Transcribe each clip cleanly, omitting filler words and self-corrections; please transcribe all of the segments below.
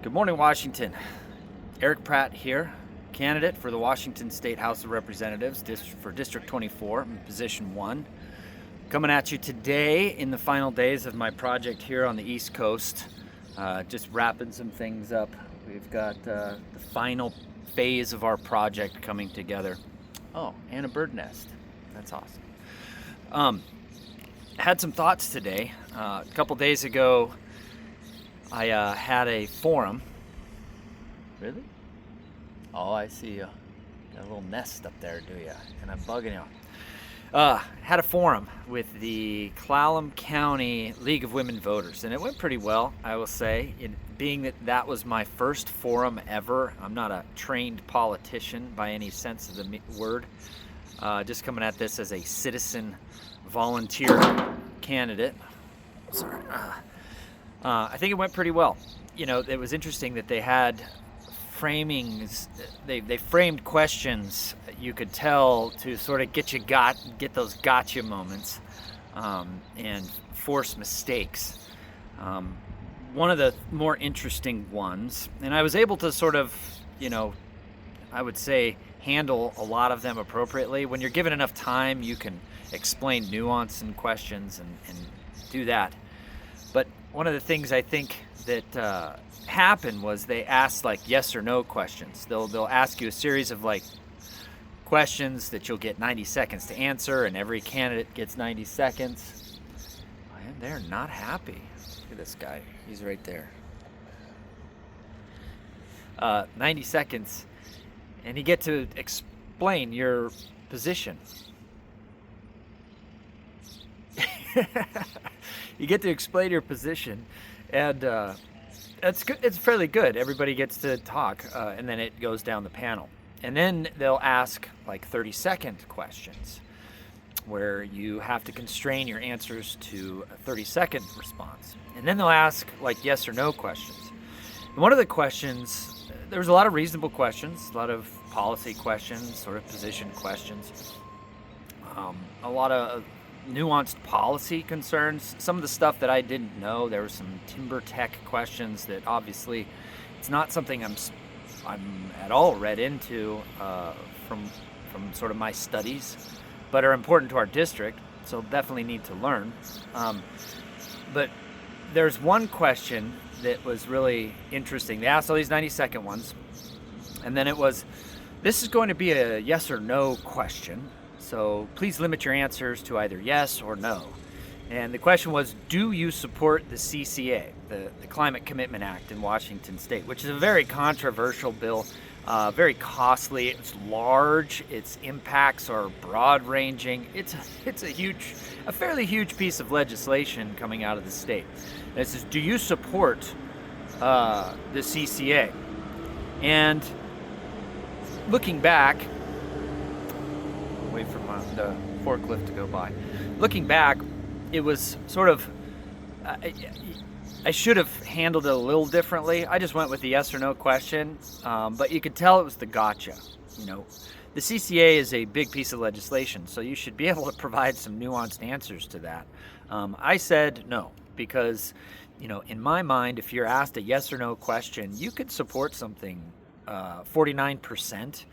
Good morning, Washington. Eric Pratt here, candidate for the Washington State House of Representatives for District 24, in Position 1. Coming at you today in the final days of my project here on the East Coast. Just wrapping some things up. We've got the final phase of our project coming together. Oh, and a bird nest. That's awesome. Had some thoughts today. A couple days ago, I had a forum. Really? Oh, I see you. Got a little nest up there, do you? And I'm bugging you. Had a forum with the Clallam County League of Women Voters, and it went pretty well, I will say. Being that was my first forum ever, I'm not a trained politician by any sense of the word. Just coming at this as a citizen volunteer candidate. Sorry. I think it went pretty well. You know, it was interesting that they had framings. They framed questions you could tell to sort of get those gotcha moments, and force mistakes. One of the more interesting ones, and I was able to sort of, I would say, handle a lot of them appropriately. When you're given enough time, you can explain nuance in questions and do that. But one of the things I think that happened was they asked like yes or no questions. They'll ask you a series of like questions that you'll get 90 seconds to answer, and every candidate gets 90 seconds. And they're not happy. Look at this guy. He's right there. 90 seconds, and you get to explain your position. You get to explain your position, and that's good. It's fairly good. Everybody gets to talk, and then it goes down the panel. And then they'll ask like 30-second questions where you have to constrain your answers to a 30-second response. And then they'll ask like yes or no questions. And one of the questions, there was a lot of reasonable questions, a lot of policy questions, sort of position questions, a lot of nuanced policy concerns. Some of the stuff that I didn't know, there were some timber tech questions that obviously it's not something I'm at all read into from sort of my studies, but are important to our district, so definitely need to learn. But there's one question that was really interesting. They asked all these 90-second ones, and then it was, this is going to be a yes or no question, so please limit your answers to either yes or no. And the question was, do you support the CCA, the Climate Commitment Act in Washington State, which is a very controversial bill, very costly. It's large. Its impacts are broad-ranging. It's a fairly huge piece of legislation coming out of the state. And it says, do you support the CCA? And looking back, wait for the forklift to go by. Looking back, it was sort of, I should have handled it a little differently. I just went with the yes or no question, but you could tell it was the gotcha. The CCA is a big piece of legislation, so you should be able to provide some nuanced answers to that. I said no, because, in my mind, if you're asked a yes or no question, you could support something 49%,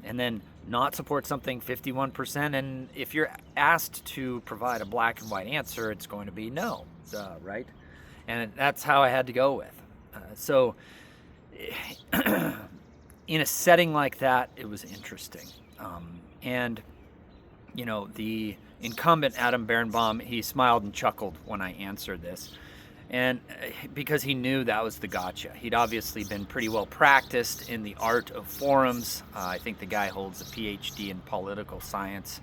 and then not support something 51%, and if you're asked to provide a black and white answer, it's going to be no, right? And that's how I had to go with. So in a setting like that, it was interesting. And the incumbent, Adam Berenbaum, he smiled and chuckled when I answered this. And because he knew that was the gotcha. He'd obviously been pretty well practiced in the art of forums. I think the guy holds a PhD in political science.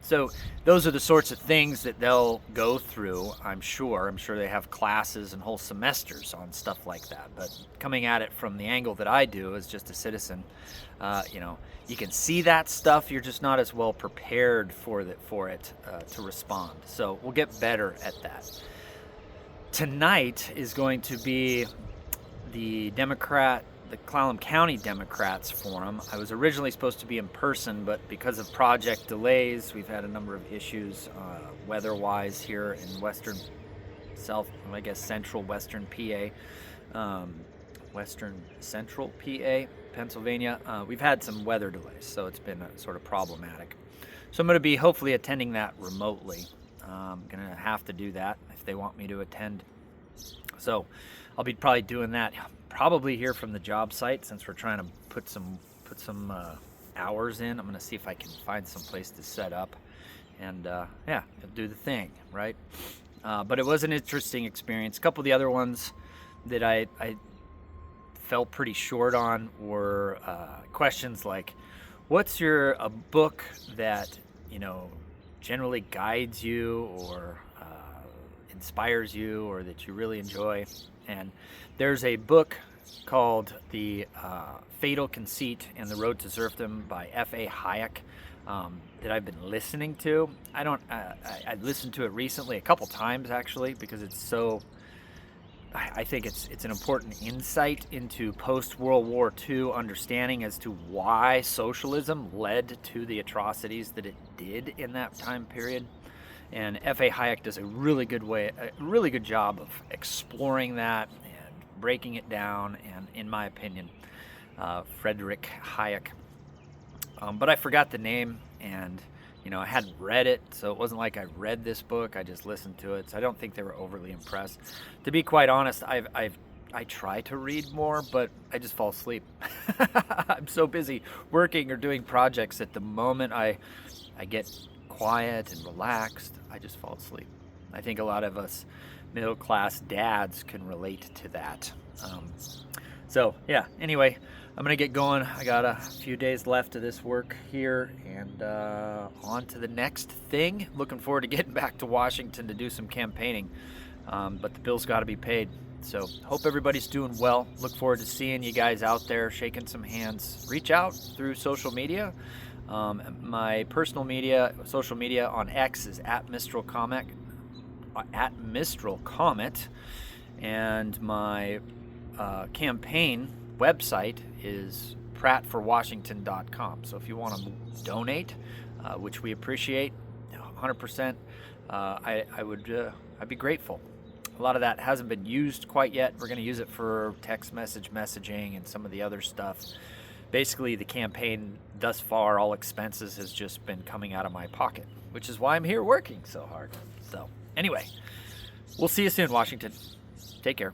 So those are the sorts of things that they'll go through, I'm sure. I'm sure they have classes and whole semesters on stuff like that. But coming at it from the angle that I do as just a citizen, you can see that stuff. You're just not as well prepared for it to respond. So we'll get better at that. Tonight is going to be the Clallam County Democrats Forum. I was originally supposed to be in person, but because of project delays, we've had a number of issues weather-wise here in central western PA. western central PA, Pennsylvania. We've had some weather delays, so it's been sort of problematic. So I'm going to be hopefully attending that remotely. I'm going to have to do that if they want me to attend. So I'll be probably doing that probably here from the job site, since we're trying to put some hours in. I'm going to see if I can find some place to set up and yeah, do the thing, right? But it was an interesting experience. A couple of the other ones that I felt pretty short on were questions like, what's a book that, you know, generally guides you or inspires you or that you really enjoy? And there's a book called The Fatal Conceit and the Road to Serfdom by F.A. Hayek that I've been listening to. I listened to it recently a couple times actually, because it's so, I think it's an important insight into post-World War II understanding as to why socialism led to the atrocities that it did in that time period. And F.A. Hayek does a really good job of exploring that and breaking it down. And in my opinion, Frederick Hayek. But I forgot the name, and you know, I hadn't read it, so it wasn't like I read this book. I just listened to it, so I don't think they were overly impressed. To be quite honest, I try to read more, but I just fall asleep. I'm so busy working or doing projects that the moment I get quiet and relaxed, I just fall asleep. I think a lot of us middle-class dads can relate to that. So yeah, anyway, I'm gonna get going. I got a few days left of this work here, and on to the next thing. Looking forward to getting back to Washington to do some campaigning, but the bills got to be paid. So hope everybody's doing well. Look forward to seeing you guys out there, shaking some hands. Reach out through social media. My personal social media on X is @MistralComet, and my campaign website is prattforwashington.com. So if you want to donate, which we appreciate 100%, I'd be grateful. A lot of that hasn't been used quite yet. We're going to use it for text messaging and some of the other stuff. Basically, the campaign thus far, all expenses has just been coming out of my pocket, which is why I'm here working so hard. So anyway, we'll see you soon, Washington. Take care.